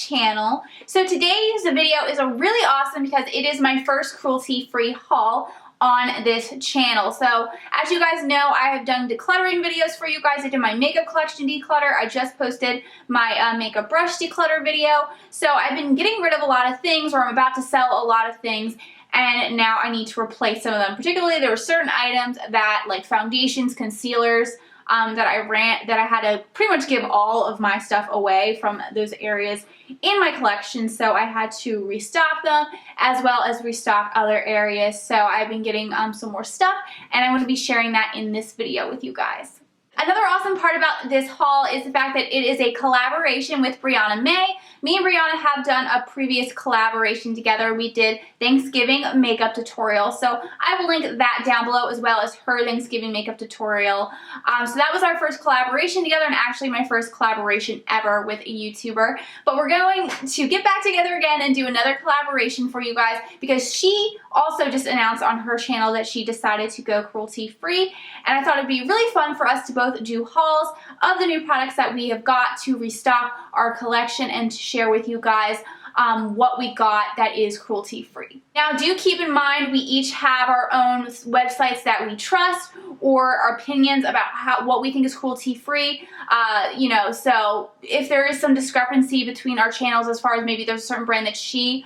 channel. So today's video is really awesome because it is my first cruelty-free haul on this channel. So as you guys know, I have done decluttering videos for you guys. I did my makeup collection declutter. I just posted my makeup brush declutter video. So I've been getting rid of a lot of things, or I'm about to sell a lot of things, and now I need to replace some of them. Particularly, there were certain items that, like foundations, concealers, that I had to pretty much give all of my stuff away from those areas in my collection, so I had to restock them as well as restock other areas. So I've been getting some more stuff, and I'm going to be sharing that in this video with you guys. Another awesome part about this haul is the fact that it is a collaboration with Brianna Mae. Me and Brianna have done a previous collaboration together. We did Thanksgiving makeup tutorial, so I will link that down below as well as her Thanksgiving makeup tutorial. So that was our first collaboration together, and actually my first collaboration ever with a YouTuber. But we're going to get back together again and do another collaboration for you guys because she also just announced on her channel that she decided to go cruelty-free, and I thought it'd be really fun for us to both do hauls of the new products that we have got to restock our collection and to share with you guys what we got that is cruelty-free. Now, do keep in mind we each have our own websites that we trust or our opinions about what we think is cruelty-free. You know, so if there is some discrepancy between our channels as far as maybe there's a certain brand that she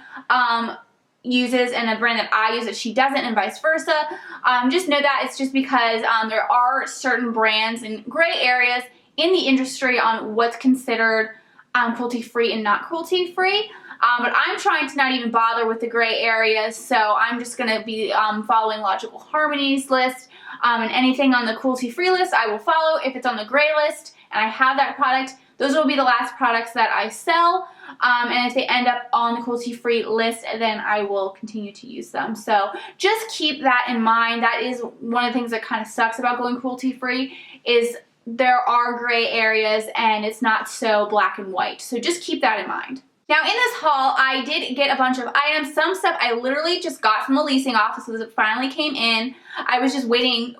uses and a brand that I use that she doesn't, and vice versa, just know that it's just because there are certain brands and gray areas in the industry on what's considered cruelty-free and not cruelty-free. But I'm trying to not even bother with the gray areas, so I'm just going to be following Logical Harmony's list, and anything on the cruelty-free list I will follow. If it's on the gray list and I have that product, those will be the last products that I sell, and if they end up on the cruelty-free list, then I will continue to use them. So just keep that in mind. That is one of the things that kind of sucks about going cruelty-free, is there are gray areas and it's not so black and white. So just keep that in mind. Now, in this haul, I did get a bunch of items. Some stuff I literally just got from the leasing office as it finally came in. I was just waiting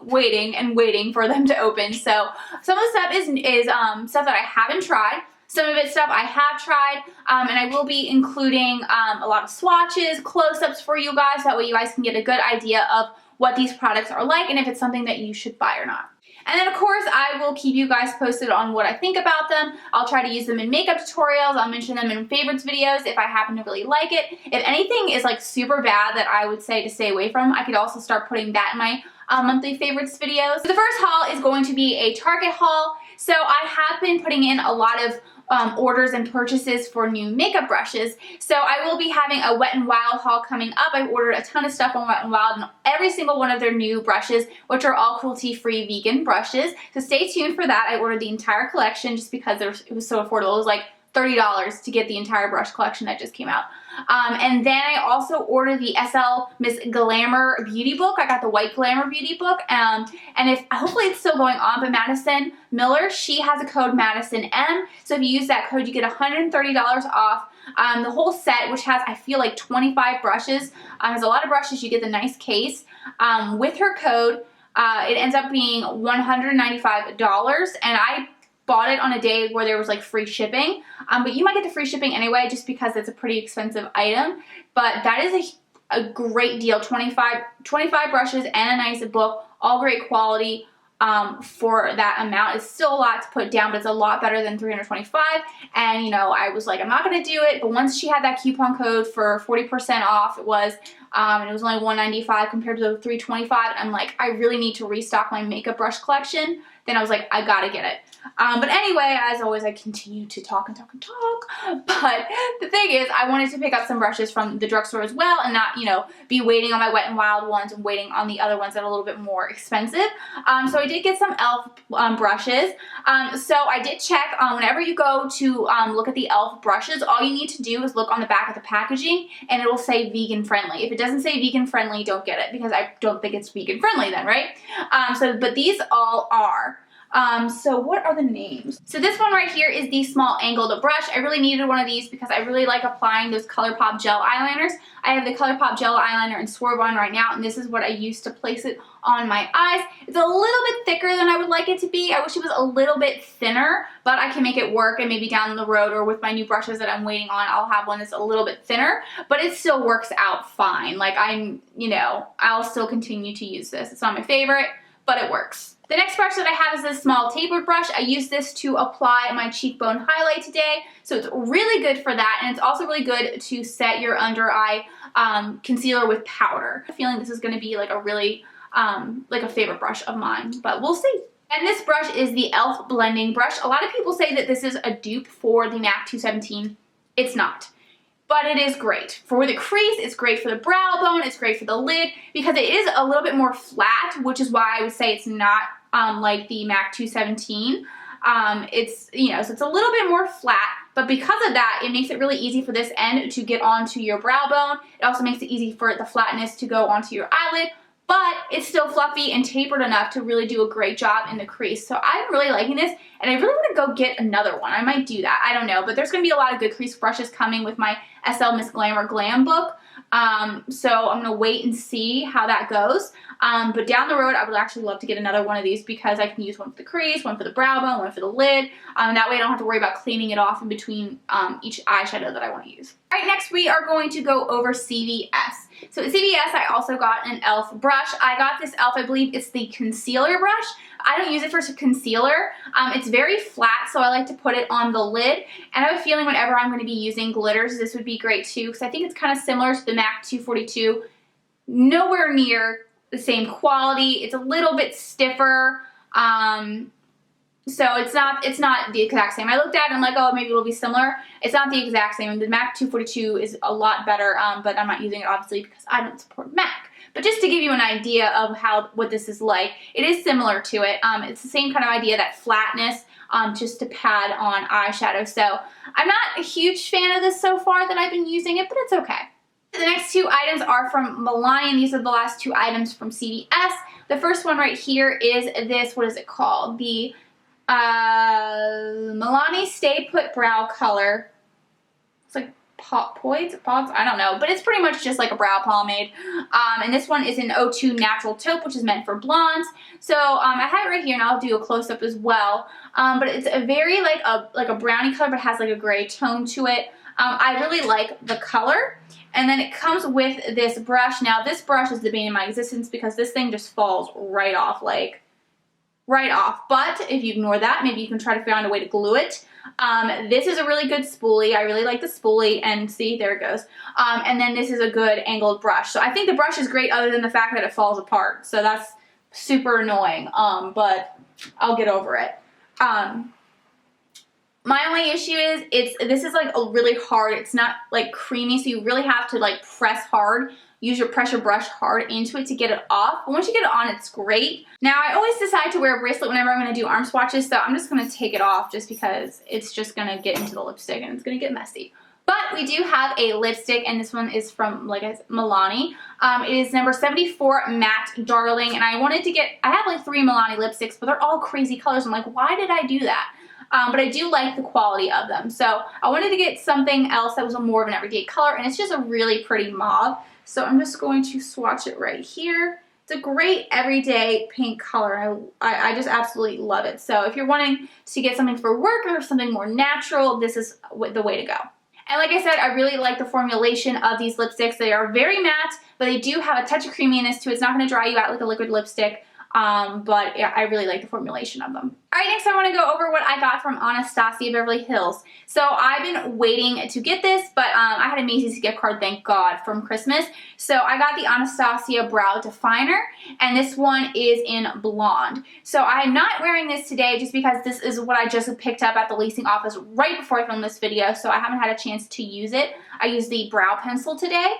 for them to open. So some of the stuff is stuff that I haven't tried. Some of it's stuff I have tried, and I will be including a lot of swatches, close-ups for you guys. That way you guys can get a good idea of what these products are like and if it's something that you should buy or not. And then, of course, I will keep you guys posted on what I think about them. I'll try to use them in makeup tutorials. I'll mention them in favorites videos if I happen to really like it. If anything is like super bad that I would say to stay away from, I could also start putting that in my monthly favorites videos. So the first haul is going to be a Target haul. So I have been putting in a lot of orders and purchases for new makeup brushes. So I will be having a Wet n Wild haul coming up. I've ordered a ton of stuff on Wet n Wild and every single one of their new brushes, which are all cruelty-free vegan brushes. So stay tuned for that. I ordered the entire collection just because it was so affordable. It was like $30 to get the entire brush collection that just came out. And then I also ordered the SL Miss Glamour beauty book. I got the white Glamour beauty book, and hopefully it's still going on, but Madison Miller, she has a code MadisonM, so if you use that code you get $130 off the whole set, which has, I feel like, 25 brushes. Has a lot of brushes. You get the nice case. With her code, it ends up being $195, and I bought it on a day where there was like free shipping, but you might get the free shipping anyway just because it's a pretty expensive item. But that is a great deal. 25 brushes and a nice book, all great quality. For that amount. It's still a lot to put down, but it's a lot better than $325. And you know, I was like, I'm not gonna do it, but once she had that coupon code for 40% off, it was only $195 compared to the $325. I'm like, I really need to restock my makeup brush collection. Then I was like, I gotta get it. But anyway, as always, I continue to talk and talk and talk. But the thing is, I wanted to pick up some brushes from the drugstore as well and not, you know, be waiting on my Wet n Wild ones and waiting on the other ones that are a little bit more expensive. So I did get some e.l.f. brushes. So I did check whenever you go to look at the e.l.f. brushes, all you need to do is look on the back of the packaging and it will say vegan friendly. If it doesn't say vegan friendly, don't get it because I don't think it's vegan friendly then, right? But these all are. So what are the names? So this one right here is the small angled brush. I really needed one of these because I really like applying those ColourPop gel eyeliners. I have the ColourPop gel eyeliner in Suede on right now, and this is what I use to place it on my eyes. It's a little bit thicker than I would like it to be. I wish it was a little bit thinner, but I can make it work, and maybe down the road or with my new brushes that I'm waiting on, I'll have one that's a little bit thinner, but it still works out fine. Like I'll still continue to use this. It's not my favorite, but it works. The next brush that I have is this small tapered brush. I use this to apply my cheekbone highlight today, so it's really good for that, and it's also really good to set your under eye concealer with powder. I'm feeling this is going to be like a really, like a favorite brush of mine, but we'll see. And this brush is the e.l.f. blending brush. A lot of people say that this is a dupe for the MAC 217. It's not. But it is great. For the crease, it's great for the brow bone, it's great for the lid, because it is a little bit more flat, which is why I would say it's not like the MAC 217. It's, so it's a little bit more flat, but because of that, it makes it really easy for this end to get onto your brow bone. It also makes it easy for the flatness to go onto your eyelid, but it's still fluffy and tapered enough to really do a great job in the crease. So I'm really liking this, and I really want to go get another one. I might do that. I don't know, but there's going to be a lot of good crease brushes coming with my SL Miss Glamour Glam book. So I'm going to wait and see how that goes. But down the road, I would actually love to get another one of these because I can use one for the crease, one for the brow bone, one for the lid. That way I don't have to worry about cleaning it off in between each eyeshadow that I want to use. All right, next we are going to go over CVS. So at CVS, I also got an e.l.f. brush. I got this e.l.f., I believe it's the concealer brush. I don't use it for concealer. It's very flat, so I like to put it on the lid. And I have a feeling whenever I'm going to be using glitters, this would be great too, because I think it's kind of similar to the MAC 242. Nowhere near the same quality. It's a little bit stiffer. So it's not the exact same. I looked at it and I'm like, oh, maybe it'll be similar. It's not the exact same. The MAC 242 is a lot better, but I'm not using it obviously because I don't support MAC. But just to give you an idea of what this is like, it is similar to it. It's the same kind of idea, that flatness, just to pad on eyeshadow. So I'm not a huge fan of this so far that I've been using it, but it's okay. The next two items are from Milani, and these are the last two items from CVS. The first one right here is this, what is it called? The Milani Stay Put Brow Color. It's like pods, I don't know, but it's pretty much just like a brow pomade. And this one is an 02 Natural Taupe, which is meant for blondes. So I have it right here, and I'll do a close-up as well. But it's a very like a brownie color, but has like a gray tone to it. I really like the color. And then it comes with this brush. Now this brush is the bane of my existence because this thing just falls right off, like right off. But if you ignore that, maybe you can try to find a way to glue it. This is a really good spoolie. I really like the spoolie, and see, there it goes. And then this is a good angled brush. So I think the brush is great other than the fact that it falls apart. So that's super annoying, but I'll get over it. My only issue is this is like a really hard, it's not like creamy, so you really have to like press hard, use your pressure brush hard into it to get it off. But once you get it on, it's great. Now I always decide to wear a bracelet whenever I'm going to do arm swatches, so I'm just going to take it off just because it's just going to get into the lipstick and it's going to get messy. But we do have a lipstick, and this one is from, like I said, Milani. It is number 74 Matte Darling, and I wanted to get, I have like 3 Milani lipsticks, but they're all crazy colors. I'm like, why did I do that? But I do like the quality of them. So I wanted to get something else that was more of an everyday color, and it's just a really pretty mauve. So I'm just going to swatch it right here. It's a great everyday pink color. I just absolutely love it. So if you're wanting to get something for work or something more natural, this is the way to go. And like I said, I really like the formulation of these lipsticks. They are very matte, but they do have a touch of creaminess to it. It's not going to dry you out like a liquid lipstick. But yeah, I really like the formulation of them. Alright, next I want to go over what I got from Anasazi Beverly Hills. So I've been waiting to get this, but I had a Macy's gift card, thank God, from Christmas. So I got the Anastasia Brow Definer, and this one is in Blonde. So I'm not wearing this today just because this is what I just picked up at the leasing office right before I filmed this video, so I haven't had a chance to use it. I used the brow pencil today,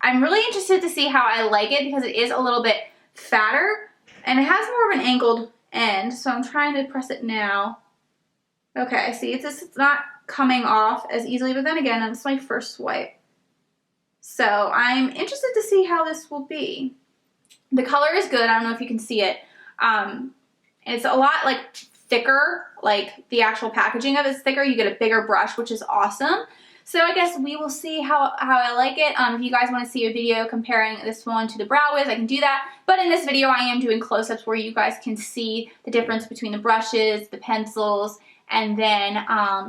I'm really interested to see how I like it because it is a little bit fatter and it has more of an angled end, so I'm trying to press it now. Okay, see, it's not coming off as easily, but then again, it's my first swipe. So I'm interested to see how this will be. The color is good. I don't know if you can see it. And it's a lot like thicker, like the actual packaging of it is thicker. You get a bigger brush, which is awesome. So I guess we will see how I like it. If you guys want to see a video comparing this one to the Brow Wiz, I can do that. But in this video, I am doing close-ups where you guys can see the difference between the brushes, the pencils, and then,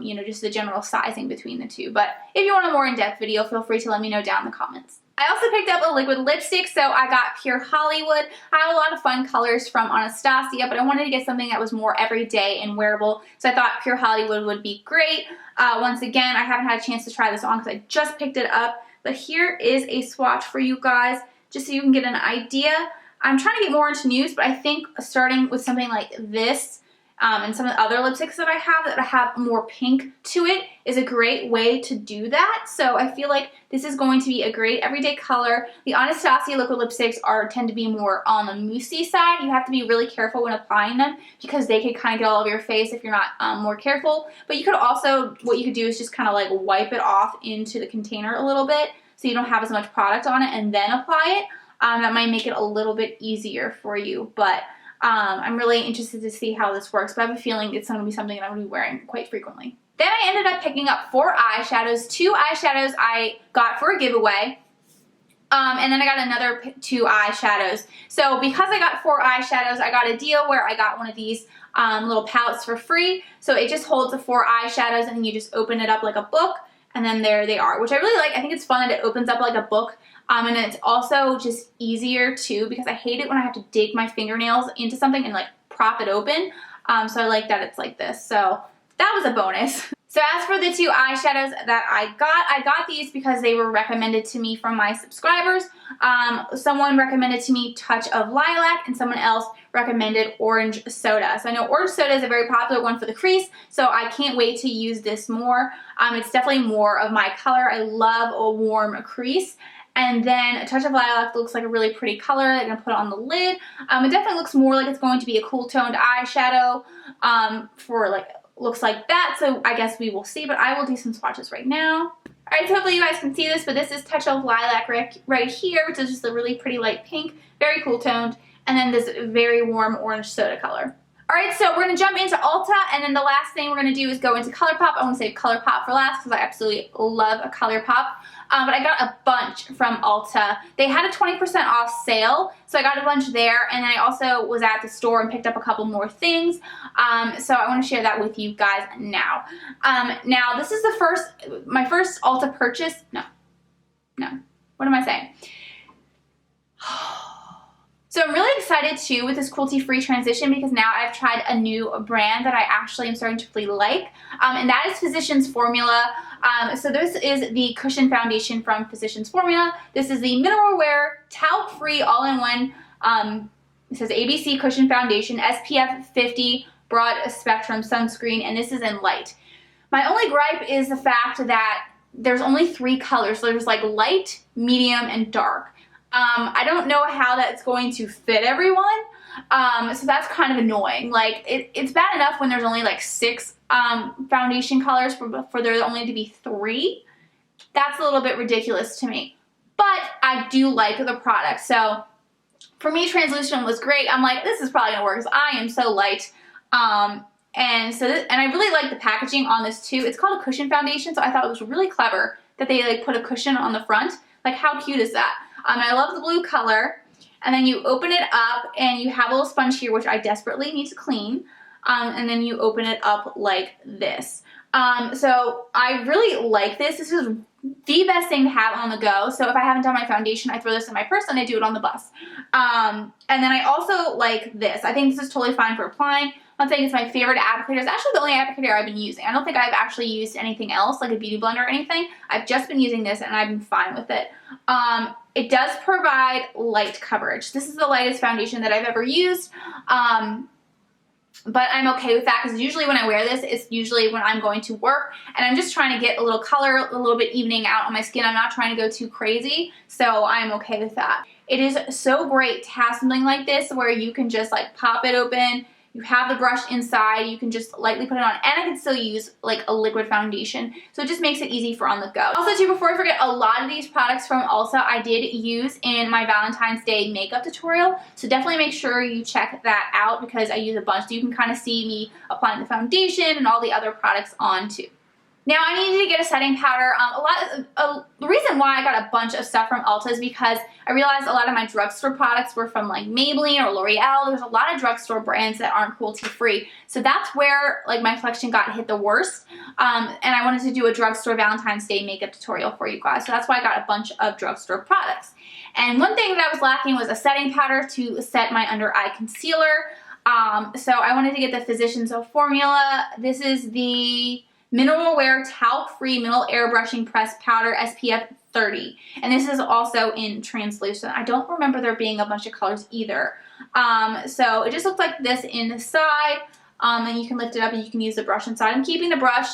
you know, just the general sizing between the two. But if you want a more in-depth video, feel free to let me know down in the comments. I also picked up a liquid lipstick, so I got Pure Hollywood. I have a lot of fun colors from Anasazi, but I wanted to get something that was more everyday and wearable, so I thought Pure Hollywood would be great. Once again, I haven't had a chance to try this on because I just picked it up, but here is a swatch for you guys, just so you can get an idea. I'm trying to get more into nudes, but I think starting with something like this, and some of the other lipsticks that I have more pink to it is a great way to do that. So I feel like this is going to be a great everyday color. The Anasazi liquid lipsticks tend to be more on the moussey side. You have to be really careful when applying them because they could kind of get all over your face if you're not more careful. But you could also, what you could do is just kind of like wipe it off into the container a little bit so you don't have as much product on it and then apply it. That might make it a little bit easier for you, but I'm really interested to see how this works, but I have a feeling it's going to be something that I'm going to be wearing quite frequently. Then I ended up picking up 4 eyeshadows. 2 eyeshadows I got for a giveaway, and then I got another 2 eyeshadows. So because I got 4 eyeshadows, I got a deal where I got one of these little palettes for free. So it just holds the 4 eyeshadows, and then you just open it up like a book, and then there they are, which I really like. I think it's fun that it opens up like a book. And it's also just easier too because I hate it when I have to dig my fingernails into something and like prop it open. So I like that it's like this. So that was a bonus. So as for the 2 eyeshadows that I got these because they were recommended to me from my subscribers. Someone recommended to me Touch of Lilac and someone else recommended Orange Soda. So I know Orange Soda is a very popular one for the crease, so I can't wait to use this more. It's definitely more of my color. I love a warm crease. And then Touch of Lilac looks like a really pretty color that I'm going to put on the lid. It definitely looks more like it's going to be a cool toned eyeshadow for like, looks like that. So I guess we will see, but I will do some swatches right now. Alright, so hopefully you guys can see this, but this is Touch of Lilac right here, which is just a really pretty light pink, very cool toned, and then this very warm Orange Soda color. Alright, so we're going to jump into Ulta, and then the last thing we're going to do is go into ColourPop. I want to save ColourPop for last because I absolutely love a ColourPop. But I got a bunch from Ulta. They had a 20% off sale, so I got a bunch there, and then I also was at the store and picked up a couple more things. So I want to share that with you guys now. Now, this is my first Ulta purchase. No. What am I saying? So I'm really excited too with this cruelty-free transition because now I've tried a new brand that I actually am starting to really like, and that is Physicians Formula. So this is the Cushion Foundation from Physicians Formula. This is the mineral wear, talc-free, all-in-one. It says ABC Cushion Foundation, SPF 50, broad spectrum sunscreen, and this is in light. My only gripe is the fact that there's only 3 colors. So there's like light, medium, and dark. I don't know how that's going to fit everyone, so that's kind of annoying. Like, it's bad enough when there's only like 6 foundation colors for there only to be 3. That's a little bit ridiculous to me, but I do like the product. So for me, translucent was great. I'm like, this is probably gonna work because I am so light. And I really like the packaging on this too. It's called a Cushion Foundation, so I thought it was really clever that they like put a cushion on the front. Like, how cute is that? I love the blue color. And then you open it up and you have a little sponge here, which I desperately need to clean. And then you open it up like this. So I really like this. This is the best thing to have on the go. So if I haven't done my foundation, I throw this in my purse and I do it on the bus. And then I also like this. I think this is totally fine for applying. I'm not saying it's my favorite applicator. It's actually the only applicator I've been using. I don't think I've actually used anything else, like a beauty blender or anything. I've just been using this and I've been fine with it. It does provide light coverage. This is the lightest foundation that I've ever used. But I'm okay with that because usually when I wear this, it's usually when I'm going to work and I'm just trying to get a little color, a little bit evening out on my skin. I'm not trying to go too crazy, so I'm okay with that. It is so great to have something like this where you can just like pop it open, You have the brush inside. You can just lightly put it on, and I can still use like a liquid foundation. So it just makes it easy for on the go. Also too, before I forget, a lot of these products from Ulta I did use in my Valentine's Day makeup tutorial. So definitely make sure you check that out because I use a bunch. So you can kind of see me applying the foundation and all the other products on too. Now I needed to get a setting powder. The reason why I got a bunch of stuff from Ulta is because I realized a lot of my drugstore products were from like Maybelline or L'Oreal. There's a lot of drugstore brands that aren't cruelty-free. So that's where like my collection got hit the worst. And I wanted to do a drugstore Valentine's Day makeup tutorial for you guys. So that's why I got a bunch of drugstore products. And one thing that I was lacking was a setting powder to set my under eye concealer. So I wanted to get the Physicians formula. This is the Mineral Wear Talc-Free Mineral Airbrushing Pressed Powder SPF 30. And this is also in translucent. I don't remember there being a bunch of colors either. So it just looks like this inside. And you can lift it up and you can use the brush inside. I'm keeping the brush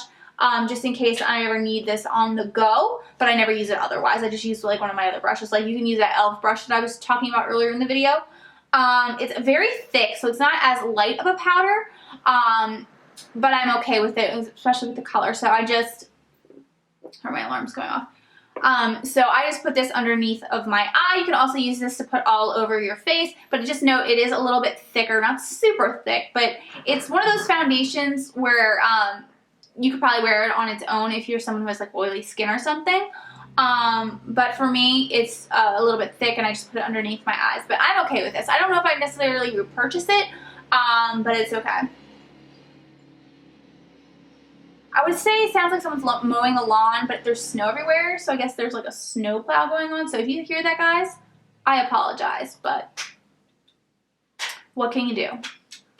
just in case I ever need this on the go, but I never use it otherwise. I just use like one of my other brushes. Like you can use that e.l.f. brush that I was talking about earlier in the video. It's very thick, so it's not as light of a powder. But I'm okay with it, especially with the color. So I just, my alarm's going off. So I just put this underneath of my eye. You can also use this to put all over your face, but just note it is a little bit thicker, not super thick, but it's one of those foundations where you could probably wear it on its own if you're someone who has like oily skin or something. But for me, it's a little bit thick and I just put it underneath my eyes, but I'm okay with this. I don't know if I necessarily repurchase it, but it's okay. I would say it sounds like someone's mowing the lawn, but there's snow everywhere, so I guess there's like a snow plow going on. So if you hear that, guys, I apologize, but what can you do?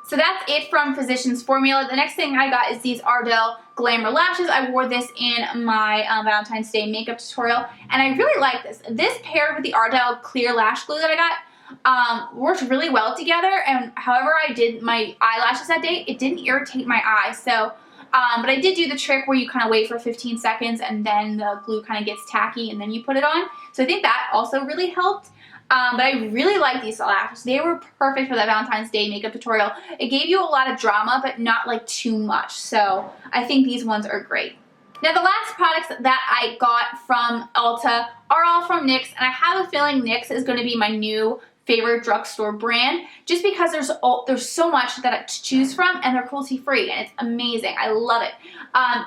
So that's it from Physicians Formula. The next thing I got is these Dell Glamour lashes. I wore this in my Valentine's Day makeup tutorial, and I really like this. This paired with the Dell clear lash glue that I got worked really well together, and however I did my eyelashes that day, it didn't irritate my eyes. So but I did do the trick where you kind of wait for 15 seconds and then the glue kind of gets tacky and then you put it on. So I think that also really helped. But I really like these lashes. They were perfect for that Valentine's Day makeup tutorial. It gave you a lot of drama, but not like too much. So I think these ones are great. Now the last products that I got from Ulta are all from Knicks, and I have a feeling Knicks is going to be my new favorite drugstore brand, just because there's so much that to choose from, and they're cruelty-free, and it's amazing. I love it.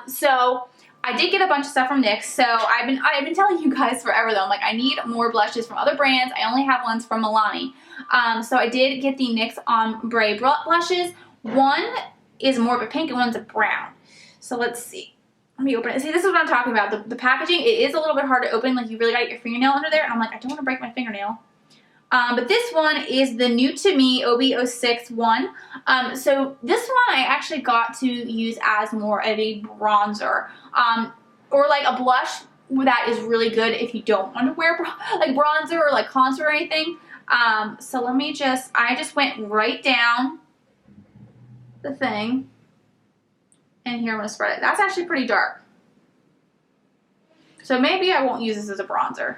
So I did get a bunch of stuff from Knicks. So I've been telling you guys forever though. I'm like, I need more blushes from other brands. I only have ones from Milani. So I did get the NYX Ombre blushes. One is more of a pink and one's a brown. So let's see. Let me open it. See, this is what I'm talking about. The packaging, it is a little bit hard to open. Like, you really got to get your fingernail under there. And I'm like, I don't want to break my fingernail. But this one is the New to Me OB06 one. So this one I actually got to use as more of a bronzer. Or like a blush that is really good if you don't want to wear like bronzer or like contour or anything. So let me I just went right down the thing. And here I'm going to spread it. That's actually pretty dark. So maybe I won't use this as a bronzer.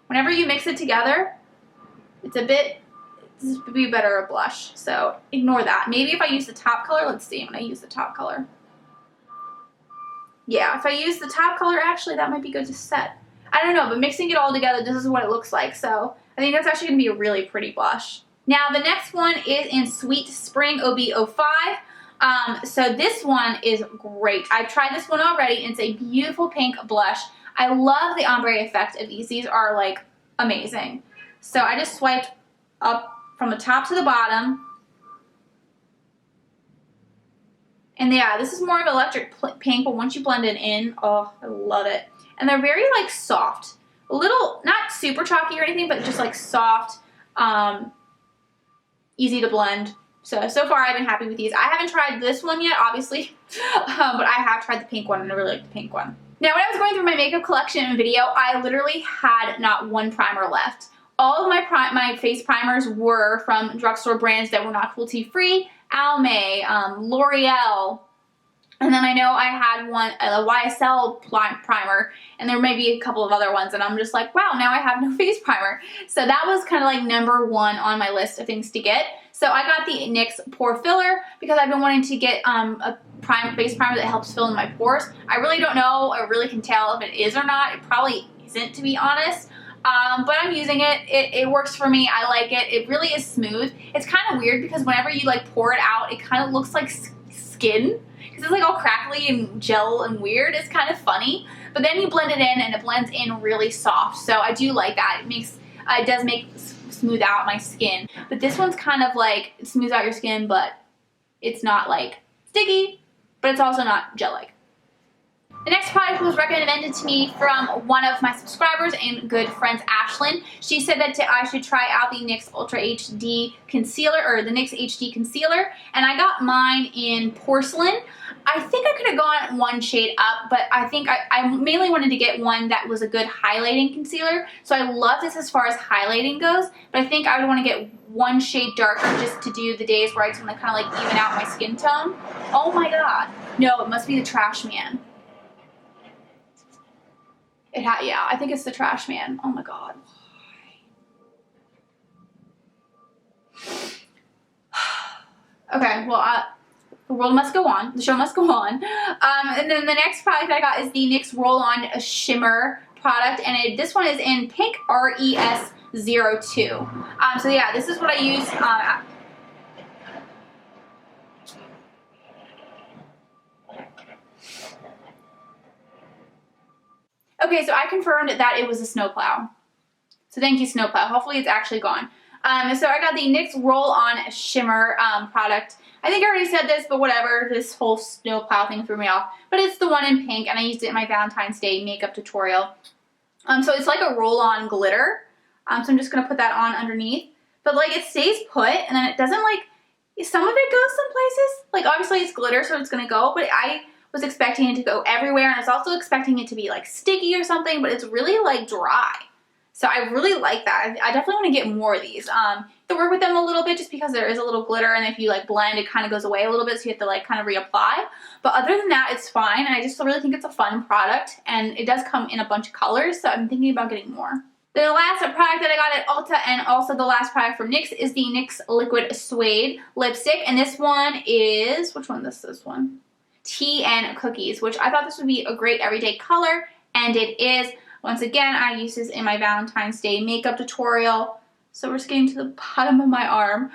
Whenever you mix it together, this would be better a blush. So ignore that. Maybe if I use the top color, let's see, I'm going to use the top color. Yeah, if I use the top color, actually, that might be good to set. I don't know, but mixing it all together, this is what it looks like. So I think that's actually going to be a really pretty blush. Now, the next one is in Sweet Spring OB05. So this one is great. I've tried this one already, and it's a beautiful pink blush. I love the ombre effect of these. These are, like, amazing. So I just swiped up from the top to the bottom. And yeah, this is more of electric pink, but once you blend it in, oh, I love it. And they're very, like, soft. A little, not super chalky or anything, but just, like, soft, easy to blend. So far I've been happy with these. I haven't tried this one yet, obviously, but I have tried the pink one, and I really like the pink one. Now, when I was going through my makeup collection video, I literally had not one primer left. All of my face primers were from drugstore brands that were not cruelty-free. Almay, L'Oreal, and then I know I had one, a YSL primer, and there may be a couple of other ones, and I'm just like, wow, now I have no face primer. So that was kind of like #1 on my list of things to get. So I got the NYX Pore Filler because I've been wanting to get a base primer that helps fill in my pores. I really don't know, I really can tell if it is or not. It probably isn't, to be honest. But I'm using it. It works for me. I like it. It really is smooth. It's kind of weird because whenever you like pour it out, it kind of looks like skin. Because it's like all crackly and gel and weird. It's kind of funny. But then you blend it in and it blends in really soft. So I do like that. It does make smooth out my skin. But this one's kind of like, it smooths out your skin, but it's not like sticky, but it's also not gel-like. The next product was recommended to me from one of my subscribers and good friends, Ashlyn. She said that I should try out the NYX Ultra HD Concealer, or the NYX HD Concealer, and I got mine in Porcelain. I think I could have gone one shade up, but I think I mainly wanted to get one that was a good highlighting concealer. So I love this as far as highlighting goes, but I think I would want to get one shade darker just to do the days where I just want to kind of like even out my skin tone. Oh my god. No, it must be the Trash Man. Yeah, I think it's the Trash Man. Oh my god. Okay, well, the world must go on. The show must go on. And then the next product I got is the NYX Roll-On Shimmer product, and this one is in Pink RES02. So yeah, this is what I use. Okay, so I confirmed that it was a snowplow. So thank you, snowplow. Hopefully it's actually gone. So I got the NYX Roll-On Shimmer product. I think I already said this, but whatever. This whole snowplow thing threw me off. But it's the one in pink, and I used it in my Valentine's Day makeup tutorial. So it's like a roll-on glitter. So I'm just going to put that on underneath. But like it stays put, and then it doesn't like, some of it goes some places. Like obviously it's glitter, so it's going to go, but I was expecting it to go everywhere, and I was also expecting it to be like sticky or something, but it's really like dry. So I really like that. I definitely want to get more of these. To work with them a little bit just because there is a little glitter, and if you like blend, it kind of goes away a little bit, so you have to like kind of reapply. But other than that, it's fine, and I just really think it's a fun product, and it does come in a bunch of colors, so I'm thinking about getting more. The last product that I got at Ulta, and also the last product from NYX, is the NYX Liquid Suede lipstick, and this one is, which one is this one? Tea and Cookies, which I thought this would be a great everyday color, and it is. Once again, I use this in my Valentine's Day makeup tutorial. So we're just getting to the bottom of my arm.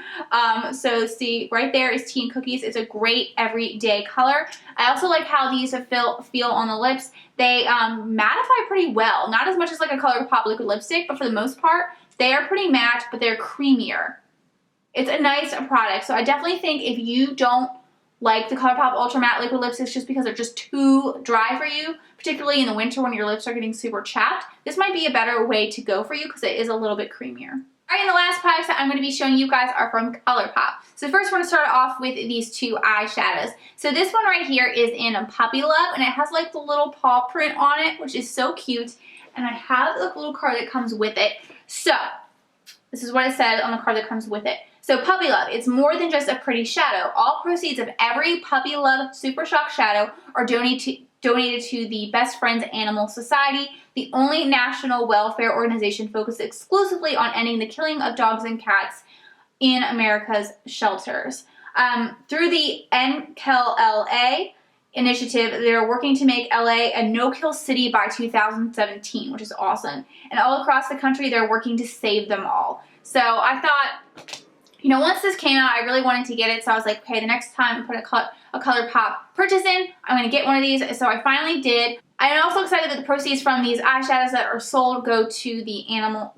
So see, right there is Tea and Cookies. It's a great everyday color. I also like how these feel on the lips. They mattify pretty well. Not as much as like a ColourPop liquid lipstick, but for the most part, they are pretty matte, but they're creamier. It's a nice product. So I definitely think if you don't like the ColourPop Ultra Matte Liquid Lipsticks just because they're just too dry for you, particularly in the winter when your lips are getting super chapped, this might be a better way to go for you because it is a little bit creamier. Alright, and the last products that I'm going to be showing you guys are from ColourPop. So first we're going to start off with these two eyeshadows. So this one right here is in Puppy Love, and it has like the little paw print on it, which is so cute. And I have the little card that comes with it. So, this is what it says on the card that comes with it. So Puppy Love, it's more than just a pretty shadow. All proceeds of every Puppy Love Super Shock shadow are donated to the Best Friends Animal Society, the only national welfare organization focused exclusively on ending the killing of dogs and cats in America's shelters. Through the NKLA initiative, they're working to make LA a no-kill city by 2017, which is awesome. And all across the country, they're working to save them all. So I thought, you know, once this came out, I really wanted to get it, so I was like, okay, the next time I put a ColourPop purchase in, I'm going to get one of these, so I finally did. I'm also excited that the proceeds from these eyeshadows that are sold go to the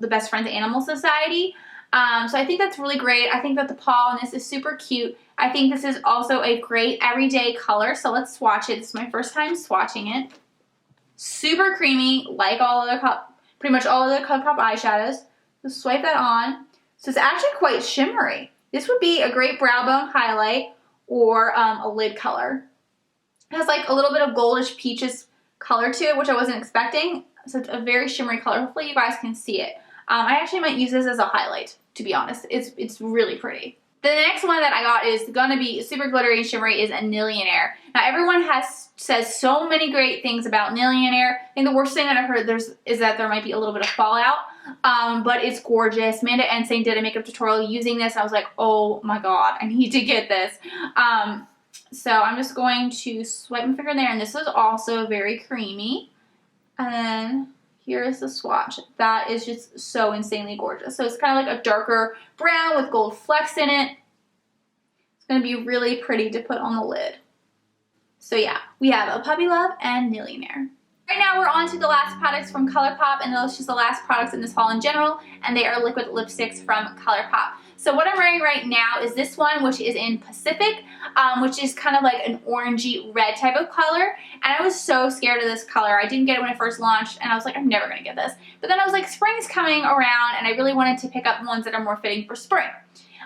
Best Friends Animal Society. So I think that's really great. I think that the paw on this is super cute. I think this is also a great everyday color, so let's swatch it. This is my first time swatching it. Super creamy, like pretty much all other ColourPop eyeshadows. Just swipe that on. So it's actually quite shimmery. This would be a great brow bone highlight or a lid color. It has like a little bit of goldish peaches color to it, which I wasn't expecting. So it's a very shimmery color. Hopefully you guys can see it. I actually might use this as a highlight, to be honest. It's really pretty. The next one that I got is gonna be super glittery and shimmery is a Millionaire. Now everyone says so many great things about Millionaire. I think the worst thing that I've heard is that there might be a little bit of fallout, but it's gorgeous. Amanda Ensing did a makeup tutorial using this. I was like, oh my god, I need to get this. So I'm just going to swipe my finger in there, and this is also very creamy. And then here's the swatch. That is just so insanely gorgeous. So it's kind of like a darker brown with gold flecks in it. It's going to be really pretty to put on the lid. So yeah, we have a Puppy Love and Millionaire. Right now we're on to the last products from ColourPop, and those are just the last products in this haul in general, and they are liquid lipsticks from ColourPop. So what I'm wearing right now is this one, which is in Pacific, which is kind of like an orangey red type of color. And I was so scared of this color. I didn't get it when it first launched, and I was like, I'm never going to get this. But then I was like, spring's coming around, and I really wanted to pick up ones that are more fitting for spring.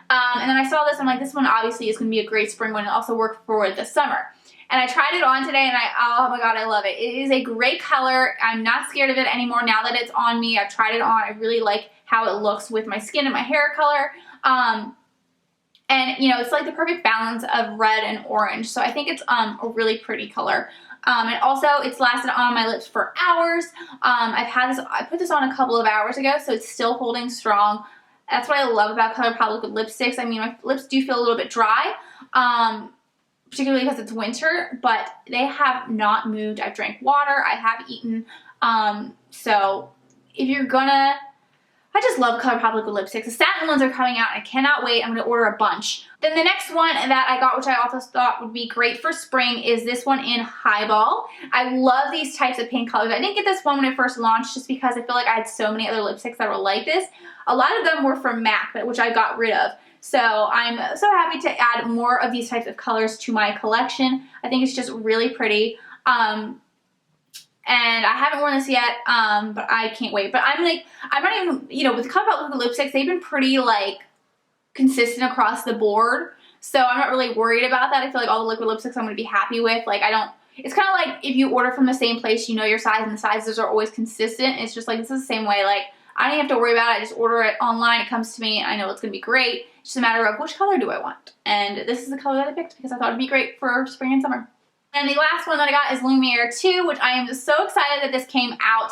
And then I saw this, I'm like, this one obviously is going to be a great spring one and also work for the summer. And I tried it on today, and oh my god, I love it. It is a great color. I'm not scared of it anymore now that it's on me. I've tried it on. I really like how it looks with my skin and my hair color. And you know, it's like the perfect balance of red and orange. So I think it's a really pretty color. And also it's lasted on my lips for hours. I put this on a couple of hours ago, so it's still holding strong. That's what I love about ColourPop liquid lipsticks. I mean, my lips do feel a little bit dry, particularly because it's winter, but they have not moved. I've drank water, I have eaten. So if you're gonna, I just love ColourPop liquid lipsticks. The satin ones are coming out. I cannot wait. I'm going to order a bunch. Then the next one that I got, which I also thought would be great for spring, is this one in Highball. I love these types of pink colors. I didn't get this one when it first launched just because I feel like I had so many other lipsticks that were like this. A lot of them were from MAC, which I got rid of. So I'm so happy to add more of these types of colors to my collection. I think it's just really pretty. And I haven't worn this yet, but I can't wait. But I'm not even, you know, with ColourPop liquid lipsticks, they've been pretty, like, consistent across the board. So I'm not really worried about that. I feel like all the liquid lipsticks I'm going to be happy with. Like, it's kind of like if you order from the same place, you know your size, and the sizes are always consistent. It's just like, this is the same way. Like, I don't even have to worry about it. I just order it online. It comes to me, and I know it's going to be great. It's just a matter of which color do I want. And this is the color that I picked because I thought it'd be great for spring and summer. And the last one that I got is Lumiere 2, which I am just so excited that this came out.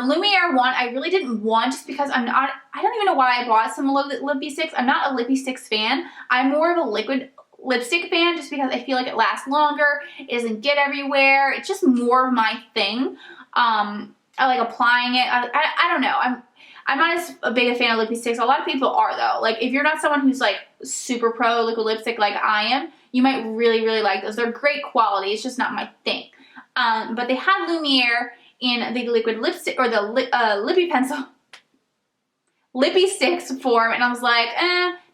Lumiere 1 I really didn't want just because I don't even know why I bought some lippy sticks. I'm not a lippy sticks fan. I'm more of a liquid lipstick fan just because I feel like it lasts longer. It doesn't get everywhere. It's just more of my thing. I like applying it. I don't know. I'm not as big a fan of lippy sticks. A lot of people are though. Like if you're not someone who's like super pro liquid lipstick like I am, you might really, really like those. They're great quality. It's just not my thing. But they had Lumiere in the liquid lipstick or the lippy sticks form, and I was like,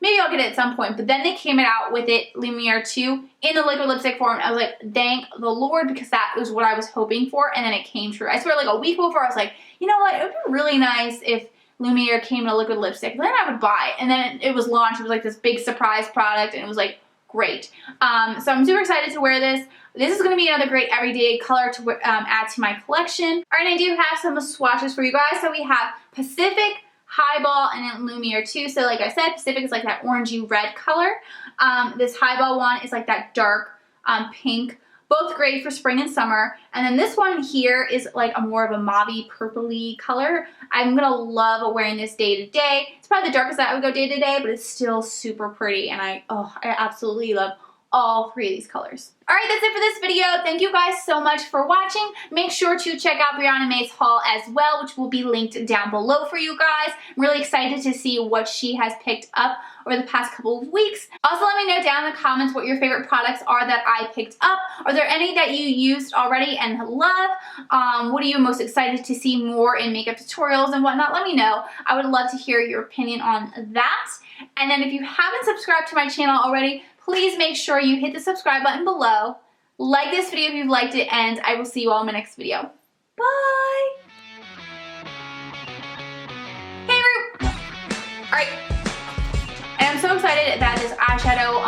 maybe I'll get it at some point. But then they came out with it, Lumiere 2, in the liquid lipstick form. I was like, thank the Lord, because that was what I was hoping for, and then it came true. I swear, like a week before, I was like, you know what? It would be really nice if Lumiere came in a liquid lipstick. Then I would buy it. And then it was launched. It was like this big surprise product, and it was like, great. So I'm super excited to wear this. This is going to be another great everyday color to add to my collection. All right, I do have some swatches for you guys. So we have Pacific, Highball, and then Lumiere 2. So like I said, Pacific is like that orangey red color. This Highball one is like that dark pink. Both great for spring and summer. And then this one here is like a more of a mauvey purpley color. I'm gonna love wearing this day to day. It's probably the darkest that I would go day to day, but it's still super pretty, and I absolutely love all three of these colors. Alright, that's it for this video. Thank you guys so much for watching. Make sure to check out Brianna Mae's haul as well, which will be linked down below for you guys. I'm really excited to see what she has picked up over the past couple of weeks. Also, let me know down in the comments what your favorite products are that I picked up. Are there any that you used already and love? What are you most excited to see more in makeup tutorials and whatnot? Let me know. I would love to hear your opinion on that. And then if you haven't subscribed to my channel already, please make sure you hit the subscribe button below. Like this video if you've liked it, and I will see you all in my next video. Bye! Hey, Alright. I am so excited that this eyeshadow